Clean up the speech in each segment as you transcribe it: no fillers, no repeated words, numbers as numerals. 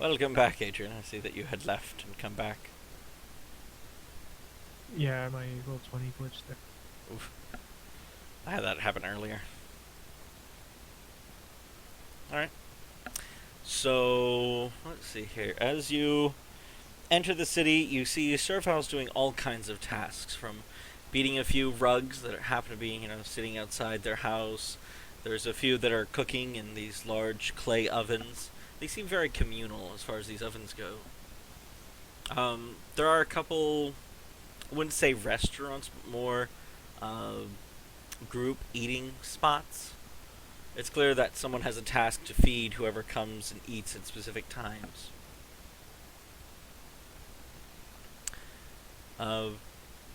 Welcome back, Adrian. I see that you had left and come back. Yeah, my roll 20 glitched there. Oof. I had that happen earlier. Alright. So, let's see here. As you enter the city, you see Surfhouse doing all kinds of tasks, from beating a few rugs that happen to be, sitting outside their house. There's a few that are cooking in these large clay ovens. They seem very communal as far as these ovens go. There are a couple, I wouldn't say restaurants, but more uh, group eating spots. It's clear that someone has a task to feed whoever comes and eats at specific times. Uh,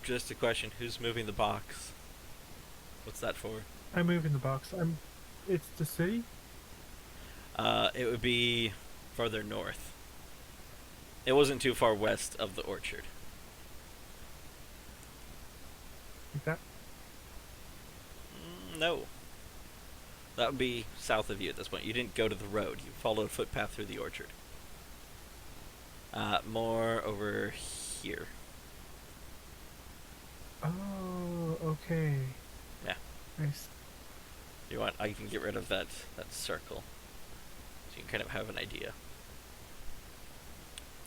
just a question: who's moving the box? What's that for? I'm moving the box. It's the city? It would be farther north. It wasn't too far west of the orchard. Like that? No. That would be south of you at this point. You didn't go to the road. You followed a footpath through the orchard. More over here. Oh, okay. Yeah. Nice. You want? I can get rid of that circle, so you can kind of have an idea.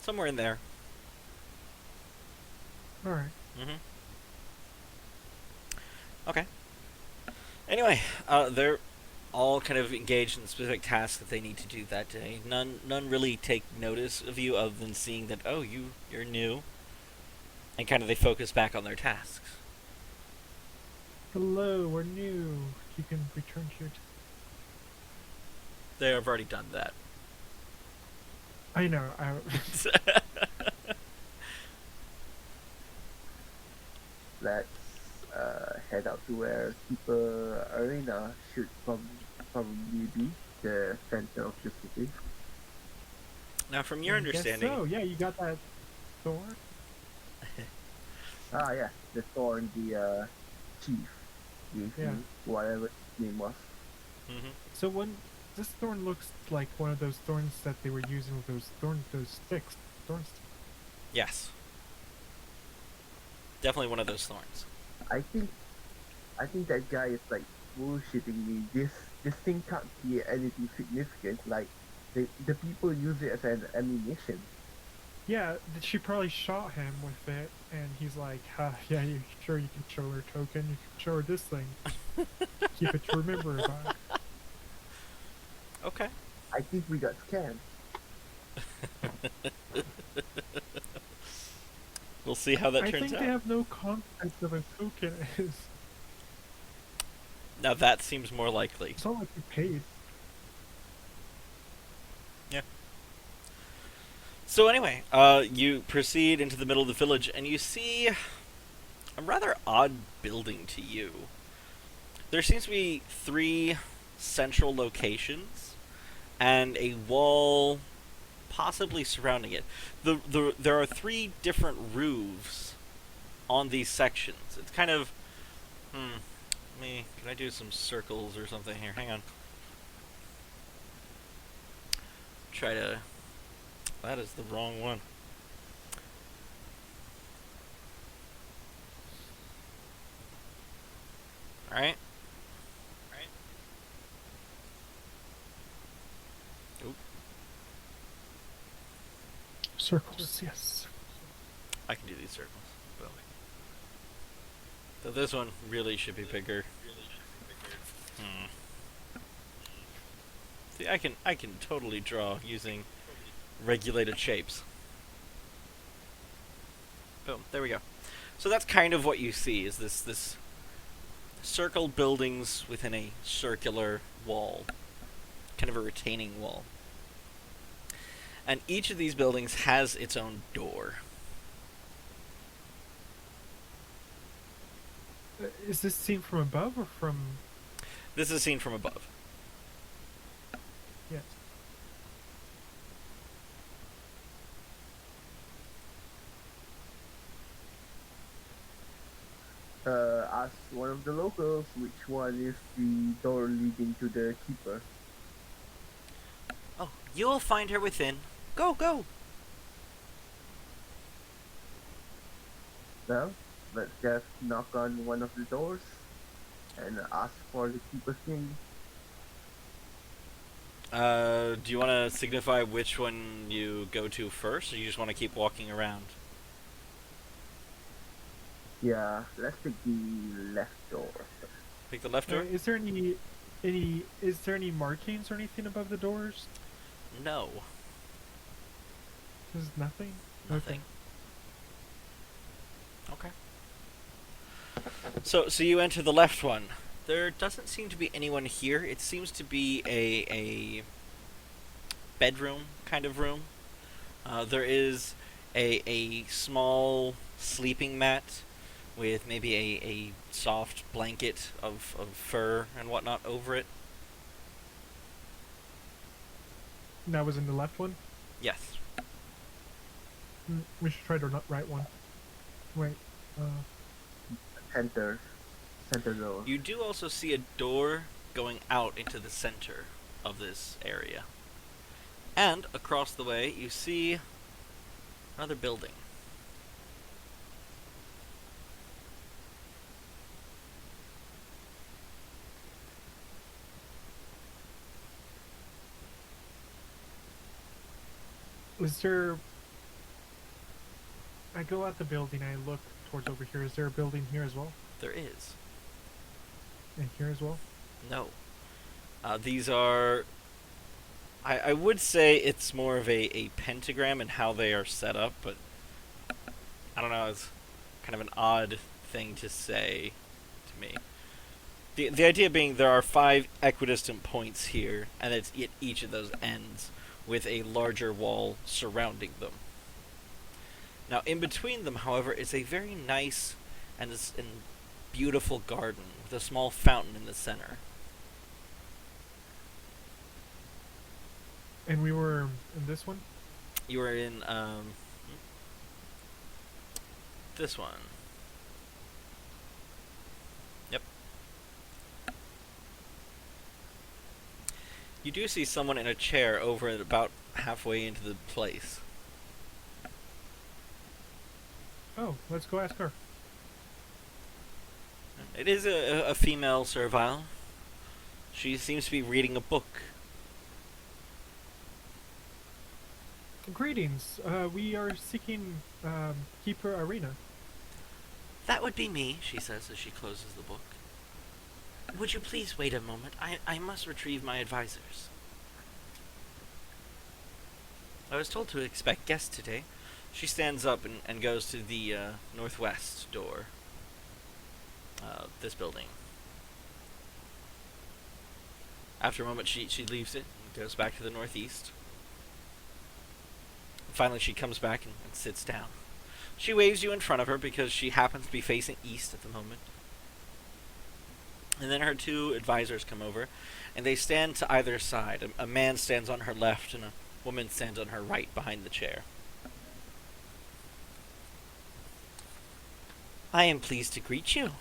Somewhere in there. Alright. Okay. Anyway, they're all kind of engaged in specific tasks that they need to do that day. None really take notice of you other than seeing that, oh, you're new. And kind of they focus back on their tasks. Hello, we're new. You can return to your... They have already done that. I know. Let's head out to where Shaper Arena should probably be, the center of the city. Now, from your understanding... Oh, yeah, you got that sword? Ah, yeah, the thorn the chief gave Yeah. me, whatever his name was. So this thorn looks like one of those thorns that they were using with those sticks. Thorn sticks. Yes. Definitely one of those thorns. I think that guy is like bullshitting me. This thing can't be anything significant. Like the people use it as an ammunition. Yeah, she probably shot him with it, and he's like, yeah, you sure you can show her token? You can show her this thing. Keep it to remember about it. Okay. I think we got scammed. We'll see how that I turns think out. they have no concept of a token is. Now that seems more likely. It's not like you paid. Yeah. So anyway, you proceed into the middle of the village, and you see a rather odd building to you. There seems to be 3 central locations, and a wall possibly surrounding it. There are 3 different roofs on these sections. It's kind of... Can I do some circles or something here? Hang on. Try to... That is the wrong one. Alright. Oop. Circles, yes. I can do these circles. Boom. So this one really should be bigger. See, I can totally draw using regulated shapes. Boom. There we go. So that's kind of what you see, is this circle buildings within a circular wall. Kind of a retaining wall. And each of these buildings has its own door. Is this seen from above or from... This is seen from above. Yes. Ask one of the locals which one is the door leading to the keeper. Oh, you will find her within. Go, go! Well, let's just knock on one of the doors and ask for the keeper's name. Do you want to signify which one you go to first, or you just want to keep walking around? Yeah, let's take the left door. Pick the left door? Is there any markings or anything above the doors? No. There's nothing? Nothing. Okay. So you enter the left one. There doesn't seem to be anyone here. It seems to be a bedroom kind of room. There is a small sleeping mat with maybe a soft blanket of fur and whatnot over it. That was in the left one? Yes. We should try the right one. Wait, Center door. You do also see a door going out into the center of this area. And across the way, you see another building. is there... I go out the building, I look towards over here. Is there a building here as well? There is. And here as well? No. These are... I would say it's more of a pentagram in how they are set up, but I don't know, it's kind of an odd thing to say to me. The idea being there are 5 equidistant points here, and it's at each of those ends, with a larger wall surrounding them. Now, in between them, however, is a very nice and beautiful garden with a small fountain in the center. And we were in this one? You are in this one. Yep. You do see someone in a chair over at about halfway into the place. Oh, let's go ask her. It is a female servile. She seems to be reading a book. Greetings. We are seeking Keeper Arena. That would be me, she says as she closes the book. Would you please wait a moment? I must retrieve my advisors. I was told to expect guests today. She stands up and goes to the northwest door. This building. After a moment, she leaves it and goes back to the northeast. Finally, she comes back and sits down. She waves you in front of her because she happens to be facing east at the moment. And then her 2 advisors come over, and they stand to either side. A man stands on her left, and a woman stands on her right behind the chair. I am pleased to greet you.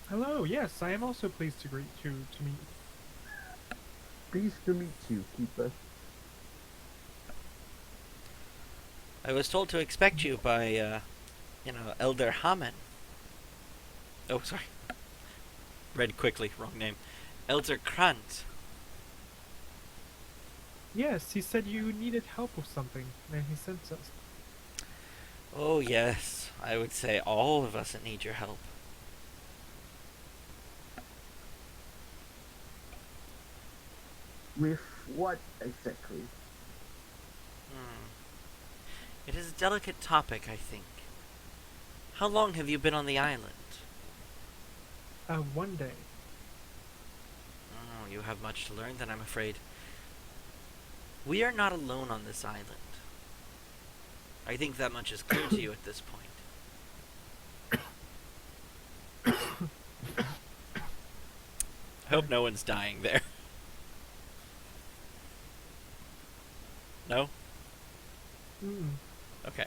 Hello, yes, I am also pleased to meet. Pleased to meet you, Keeper. I was told to expect you by, Elder Haman. Oh, sorry. Read quickly, wrong name. Elder Krant. Yes, he said you needed help with something, and he sent us. Oh, yes. I would say all of us need your help. With what exactly? It is a delicate topic, I think. How long have you been on the island? 1 day. Oh, you have much to learn then, I'm afraid. We are not alone on this island. I think that much is clear to you at this point. I hope no one's dying there. No? Okay.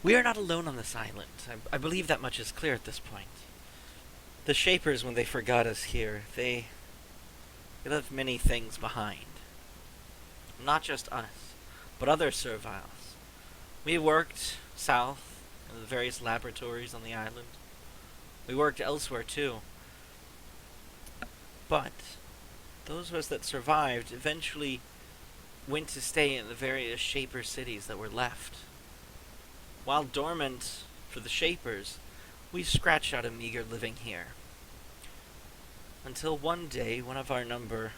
We are not alone on this island. I believe that much is clear at this point. The Shapers, when they forgot us here, they We left many things behind. Not just us, but other serviles. We worked south in the various laboratories on the island. We worked elsewhere too. But those of us that survived eventually went to stay in the various Shaper cities that were left. While dormant for the Shapers, we scratched out a meager living here. Until one day, one of our number,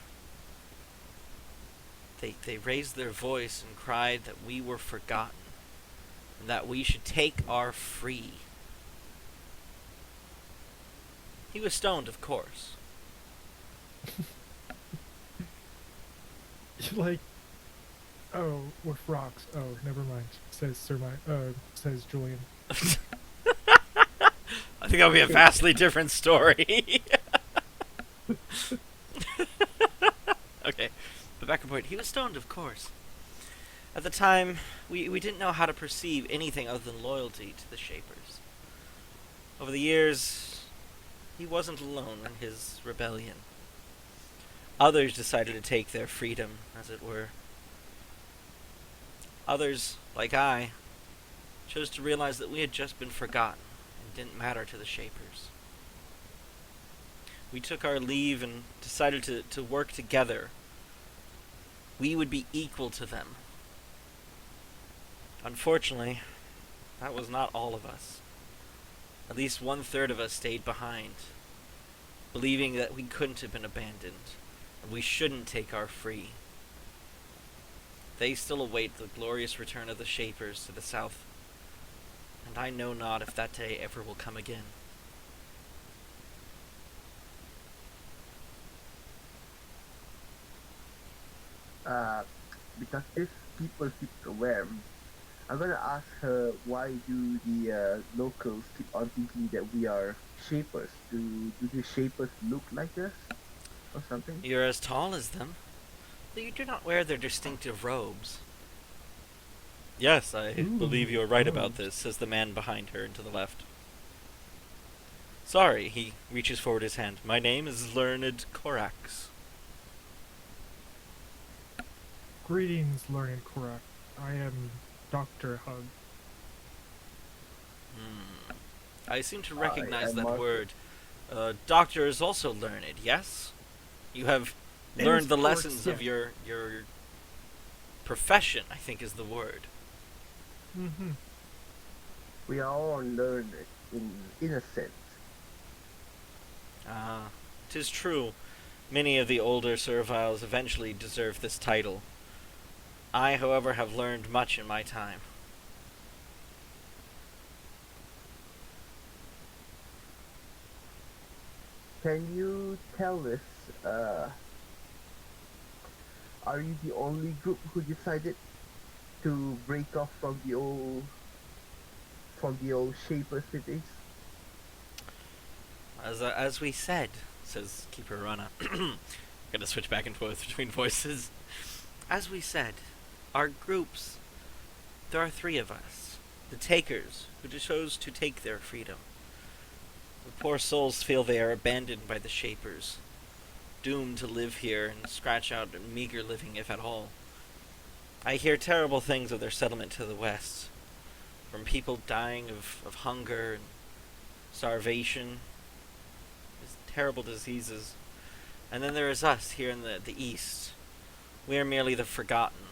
they raised their voice and cried that we were forgotten, and that we should take our free. He was stoned, of course. Like, oh, with rocks. Oh, never mind. Says Julian. I think that would be a vastly different story. Okay, but back to point. He was stoned, of course. At the time, we didn't know how to perceive anything other than loyalty to the Shapers. Over the years, he wasn't alone in his rebellion. Others decided to take their freedom, as it were. Others, like I, chose to realize that we had just been forgotten and didn't matter to the Shapers. We took our leave and decided to work together. We would be equal to them. Unfortunately, that was not all of us. At least 1/3 of us stayed behind, believing that we couldn't have been abandoned, and we shouldn't take our free. They still await the glorious return of the Shapers to the south, and I know not if that day ever will come again. Because if people keep aware, I'm gonna ask her why do the locals keep on thinking that we are Shapers? Do the Shapers look like us or something? You're as tall as them, though you do not wear their distinctive robes. Yes, I believe you are right about this, says the man behind her and to the left. Sorry, he reaches forward his hand. My name is Learned Corax. Greetings, learned correct. I am Dr. Hug. I seem to I recognize am that Mark. word. Doctor is also learned, yes? You have It learned is the correct, lessons of yes. your profession, I think is the word. Mm-hmm. We are all learned in a sense. Ah, 'tis true. Many of the older serviles eventually deserve this title. I, however, have learned much in my time. Can you tell us, are you the only group who decided to break off from the old Shaper cities? As we said, says Keeper Rana. Gonna switch back and forth between voices. As we said, our groups, there are 3 of us. The Takers, who chose to take their freedom. The poor souls feel they are abandoned by the Shapers, doomed to live here and scratch out a meager living if at all. I hear terrible things of their settlement to the west, from people dying of hunger and starvation, terrible diseases. And then there is us here in the east. We are merely the forgotten,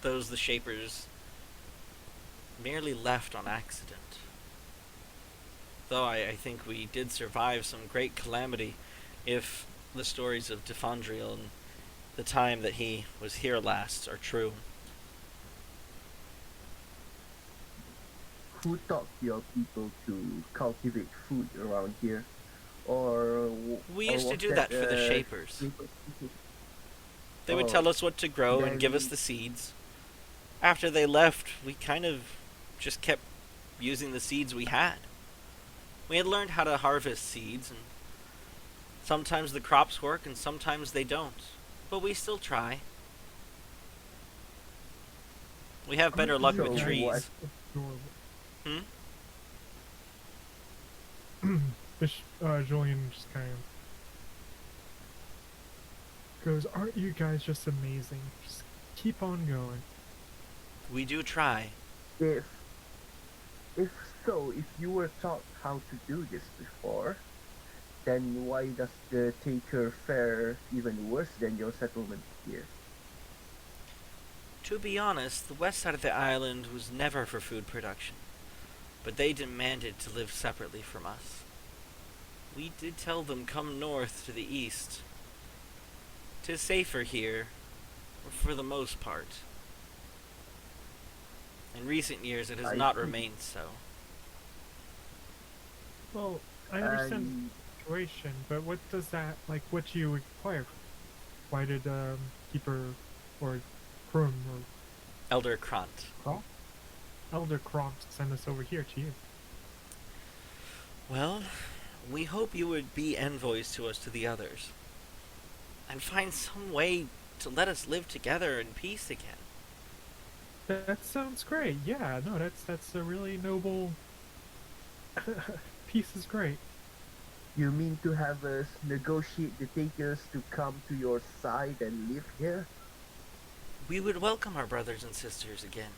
those the Shapers merely left on accident. Though I think we did survive some great calamity, if the stories of Defandriel and the time that he was here last are true. Who taught your people to cultivate food around here? Or We or used to was do that for the Shapers. Shaper people? They would Oh, tell us what to grow and give us then- the seeds. After they left, we kind of just kept using the seeds we had. We had learned how to harvest seeds, and sometimes the crops work and sometimes they don't. But we still try. We have better luck with So trees. what- Hmm? Julian just kind of goes, "Aren't you guys just amazing? Just keep on going." We do try. If if so, if you were taught how to do this before, then why does the taker fare even worse than your settlement here? To be honest, the west side of the island was never for food production, but they demanded to live separately from us. We did tell them come north to the east. 'Tis safer here, for the most part. In recent years, it has I not see. remained so. Well, I understand And the situation, but what does that, like, what do you require? Why did Keeper or Krum or Elder Krant. Elder Kront send us over here to you? Well, we hope you would be envoys to us to the others, and find some way to let us live together in peace again. That sounds great. Yeah, no, that's a really noble. Peace is great. you mean to have us negotiate the takers to come to your side and live here? We would welcome our brothers and sisters again.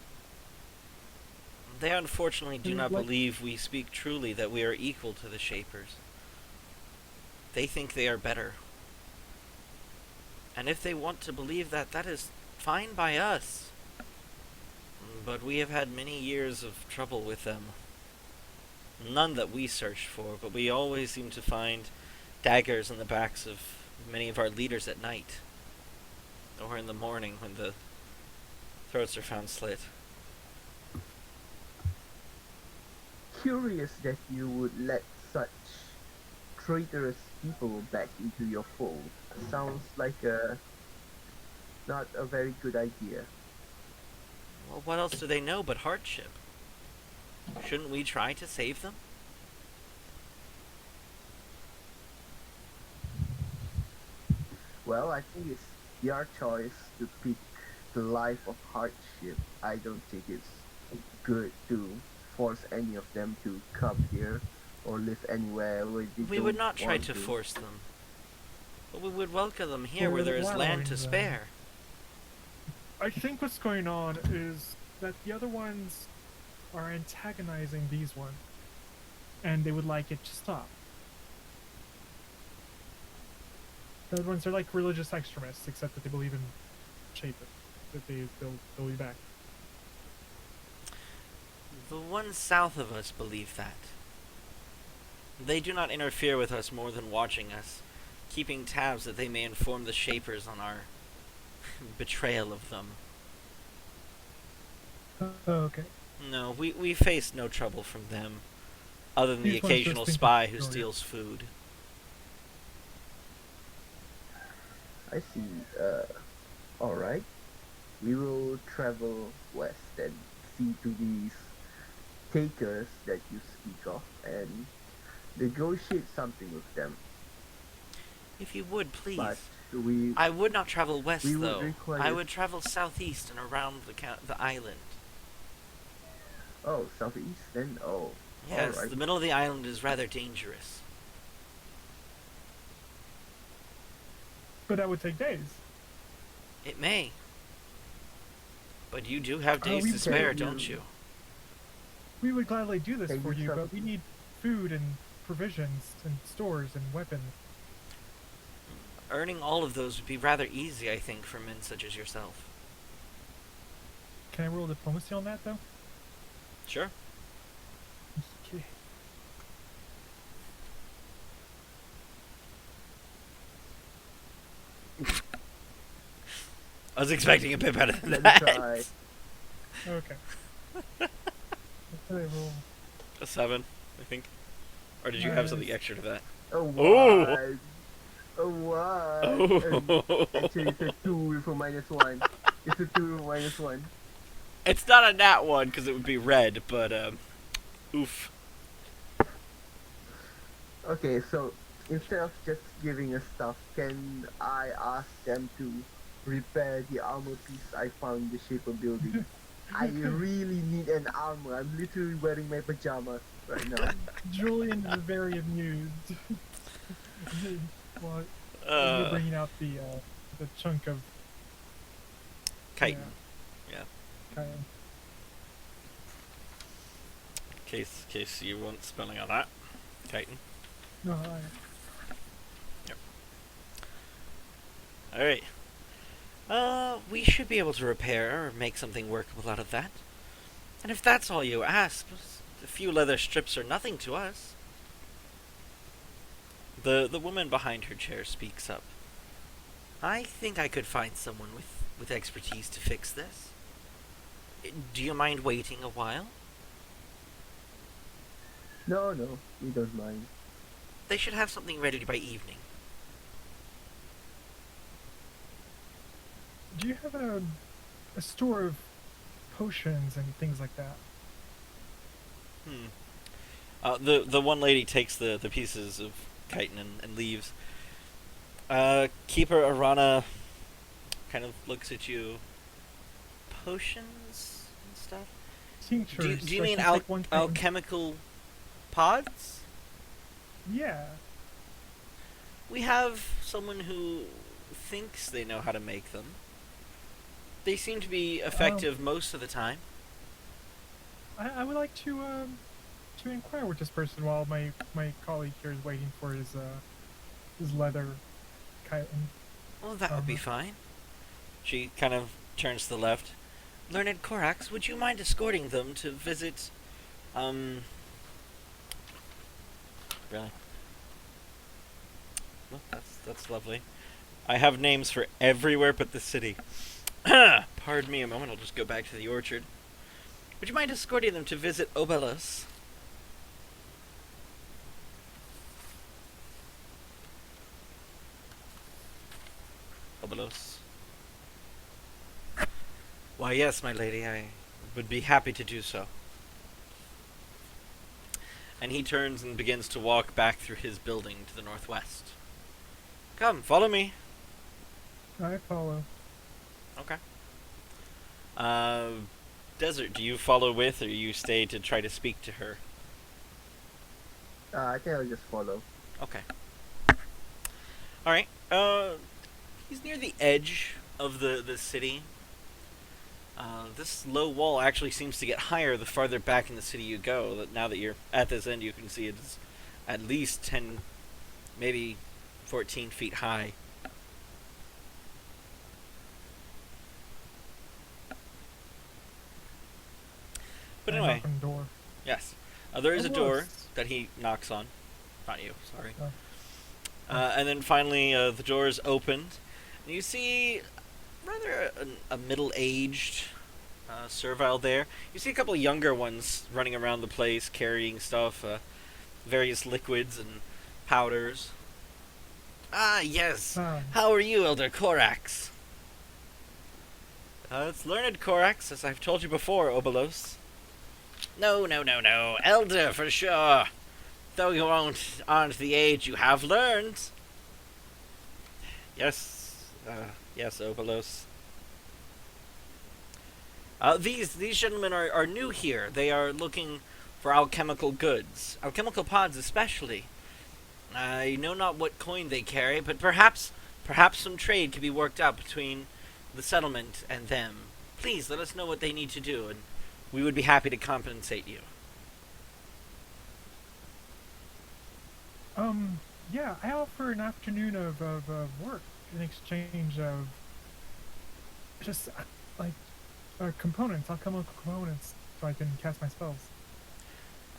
They unfortunately do Mm, not like- believe we speak truly that we are equal to the Shapers. They think they are better. And if they want to believe that, that is fine by us. But we have had many years of trouble with them. None that we searched for, but we always seem to find daggers in the backs of many of our leaders at night. Or in the morning when the throats are found slit. Curious that you would let such traitorous people back into your fold. Sounds like not a very good idea. Well, what else do they know but hardship? Shouldn't we try to save them? Well, I think it's their choice to pick the life of hardship. I don't think it's good to force any of them to come here or live anywhere where they We don't would not try want to force them. But we would welcome them here We're where there is land allowing to them. spare. I think what's going on is that the other ones are antagonizing these ones, and they would like it to stop. The other ones are like religious extremists, except that they believe in Shaper. That they'll be back. The ones south of us believe that. They do not interfere with us more than watching us, keeping tabs that they may inform the Shapers on our betrayal of them. Okay. No, we face no trouble from them, other than the These ones just occasional think spy it's who brilliant. steals food. I see. Alright. We will travel west and see to these takers that you speak of and negotiate something with them. If you would, please. But we I would not travel west, we would though. require- I would travel southeast and around the island. oh, southeast then? Oh. Yes, alright. the middle of the island is rather dangerous. But that would take days. It may. But you do have days we to spare, can- don't you? We would gladly do this Hey, for you you, some- but we need food and provisions and stores and weapons. Earning all of those would be rather easy, I think, for men such as yourself. Can I roll diplomacy on that, though? Sure. Okay. I was expecting a bit better than Let me that. try. Okay. What did I roll? A 7, I think. Or did you have something extra to that? A Oh. 1. A 1. Oh. Actually, it's a 2 with a -1. It's a 2 with a -1. It's not a nat 1 because it would be red, but oof. Okay, so instead of just giving us stuff, can I ask them to repair the armor piece I found in the Shaper building? I really need an armor. I'm literally wearing my pajamas right now. Julian is very amused. Well, you're bringing out the the chunk of chitin. Yeah. chitin. Case you want spelling on that. Chitin. No, I, Yep. Alright. We should be able to repair or make something workable out of that. And if that's all you ask, a few leather strips are nothing to us. The woman behind her chair speaks up. I think I could find someone with expertise to fix this. Do you mind waiting a while? No, we don't mind. They should have something ready by evening. do you have a store of potions and things like that? The one lady takes the pieces of chitin and leaves. Keeper Arana kind of looks at you. Potions and stuff? Tinctures. Do you like mean you take one thing- alchemical pods? Yeah. We have someone who thinks they know how to make them. They seem to be effective most of the time. I would like to inquire with this person while my colleague here is waiting for his leather chitin. Well, that would be fine. She kind of turns to the left. Learned Korax, would you mind escorting them to visit, Really? Well, that's lovely. I have names for everywhere but the city. Pardon me a moment, I'll just go back to the orchard. Would you mind escorting them to visit Obelos? Obelos. Why, yes, my lady, I would be happy to do so. And he turns and begins to walk back through his building to the northwest. Come, follow me. I follow. Okay. Desert, do you follow with, or you stay to try to speak to her? I think I'll just follow. Okay. Alright, he's near the edge of the city. This low wall actually seems to get higher the farther back in the city you go. That now that you're at this end, you can see it's at least 10, maybe 14 feet high. But I anyway, knock on the door. yes. There is a door Obelos. that he knocks on. Not you, sorry. Oh. And then finally, the door is opened. And you see rather a middle-aged servile there. You see a couple of younger ones running around the place, carrying stuff, various liquids and powders. Ah, yes. Ah, How are you, Elder Korax? It's learned Korax, as I've told you before, Obelos. No. Elder, for sure. Though you aren't the age you have learned. Yes, Obelos. These gentlemen are new here. They are looking for alchemical goods. Alchemical pods especially. I know not what coin they carry, but perhaps some trade could be worked out between the settlement and them. Please, let us know what they need to do, and we would be happy to compensate you. yeah, I offer an afternoon of work in exchange of just like components, alchemical components, so I can cast my spells.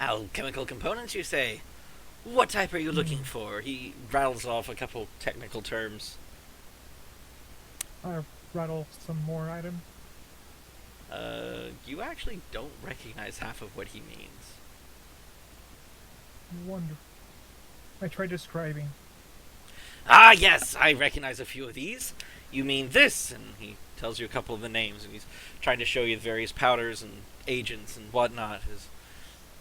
Alchemical components, you say? What type are you looking for? He rattles off a couple technical terms. I rattle some more items. You actually don't recognize half of what he means. Wonderful. I try describing. Ah, yes, I recognize a few of these. You mean this? And he tells you a couple of the names, and he's trying to show you the various powders and agents and whatnot, as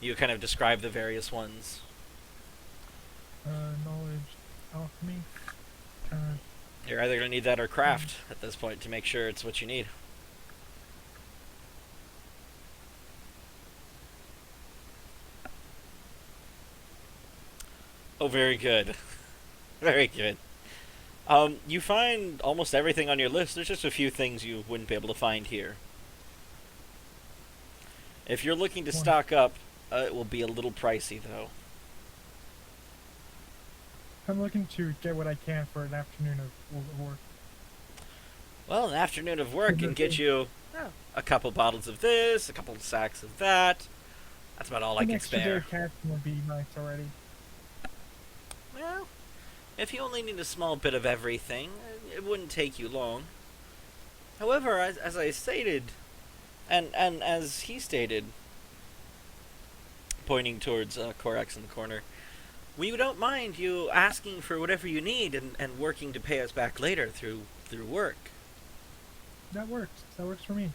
you kind of describe the various ones. Knowledge, alchemy. You're either going to need that or craft at this point to make sure it's what you need. Oh, very good. Very good. You find almost everything on your list. There's just a few things you wouldn't be able to find here. If you're looking to One. stock up, it will be a little pricey, though. I'm looking to get what I can for an afternoon of work. Well, an afternoon of work can get you a couple bottles of this, a couple of sacks of that. That's about all I An can extra day spare. of caffeine would be nice already. Well, if you only need a small bit of everything, it wouldn't take you long. However, as I stated, and as he stated, pointing towards Korax in the corner, we don't mind you asking for whatever you need and working to pay us back later through work. That works. That works for me.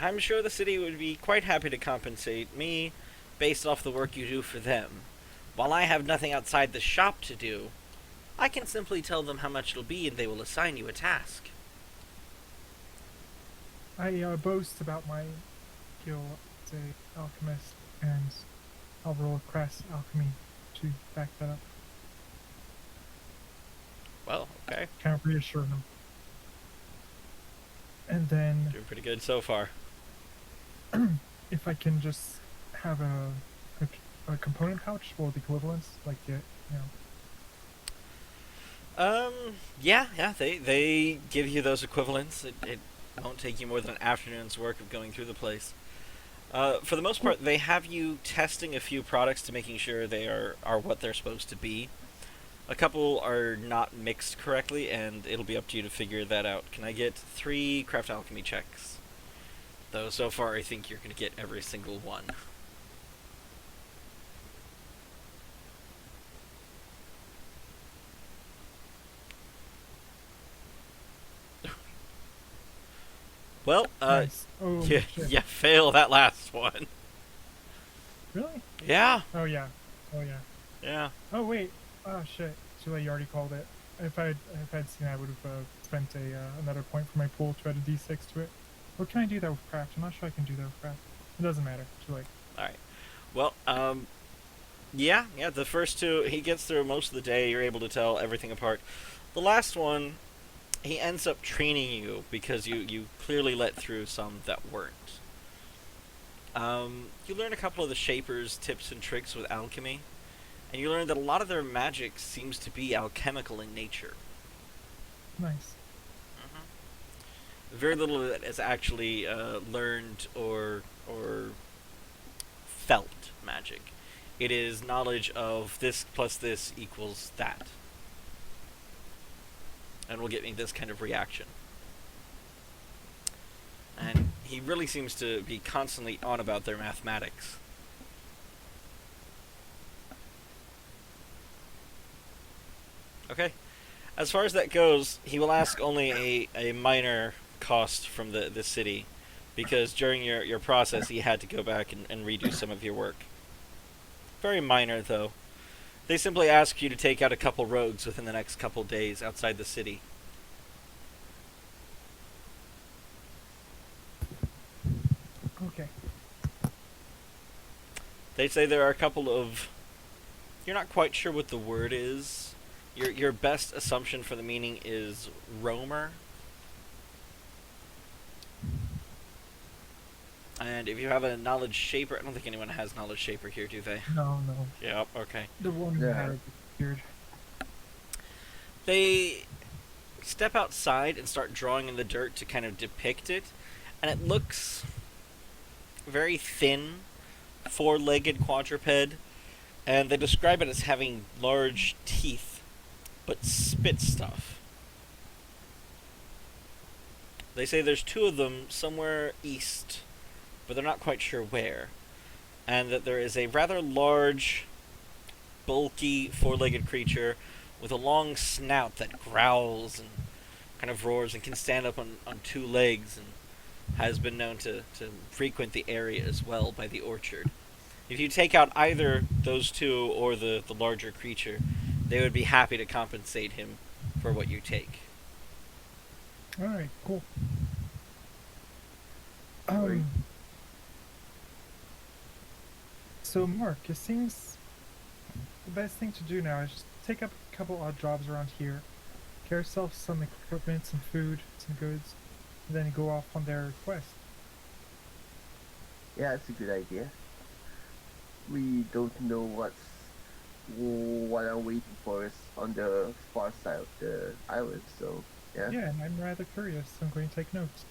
I'm sure the city would be quite happy to compensate me based off the work you do for them. While I have nothing outside the shop to do, I can simply tell them how much it'll be and they will assign you a task. I boast about my skill as an alchemist, and I'll roll a crass alchemy to back that up. Well, okay. Kind of reassure them. And then, Doing pretty good so far. if I can just have a component pouch, or the equivalents, like you know. Yeah, they give you those equivalents. It won't take you more than an afternoon's work of going through the place. For the most part, they have you testing a few products to making sure they are what they're supposed to be. A couple are not mixed correctly, and it'll be up to you to figure that out. Can I get 3 craft alchemy checks? Though so far I think you're going to get every single one. Well, Nice. Oh, you shit. fail that last one. Really? Yeah, Oh, yeah. Oh, yeah. yeah. Oh, wait. Oh, shit. Too late, you already called it. If I'd seen it, I would have spent another point for my pool to add a d6 to it. Or can I do that with craft? I'm not sure I can do that with craft. It doesn't matter. Too late. Alright. Well, yeah, the first two, he gets through most of the day, you're able to tell everything apart. The last one, he ends up training you because you clearly let through some that weren't. You learn a couple of the Shaper's tips and tricks with alchemy, and you learn that a lot of their magic seems to be alchemical in nature. Nice. Very little of it is actually learned or felt magic. It is knowledge of this plus this equals that. And will get me this kind of reaction. And he really seems to be constantly on about their mathematics. Okay. As far as that goes, he will ask only a minor cost from the city, because during your process he had to go back and redo some of your work. Very minor, though. They simply ask you to take out a couple rogues within the next couple days outside the city. Okay. They say there are a couple of... You're not quite sure what the word is. Your best assumption for the meaning is roamer. And if you have a knowledge shaper... I don't think anyone has knowledge shaper here, do they? No, no. Yep, okay. The one who had it disappeared. They step outside and start drawing in the dirt to kind of depict it. And it looks very thin, 4-legged quadruped. And they describe it as having large teeth, but spit stuff. They say there's 2 of them somewhere east, but they're not quite sure where. And that there is a rather large, bulky, 4-legged creature with a long snout that growls and kind of roars and can stand up on 2 legs and has been known to frequent the area as well by the orchard. If you take out either those 2 or the larger creature, they would be happy to compensate him for what you take. Alright, cool. Right. So, Mark, it seems the best thing to do now is just take up a couple odd jobs around here. yourself some equipment, some food, some goods, and then go off on their quest. Yeah, that's a good idea. We don't know what are waiting for us on the far side of the island, so yeah. Yeah, and I'm rather curious. I'm going to take notes.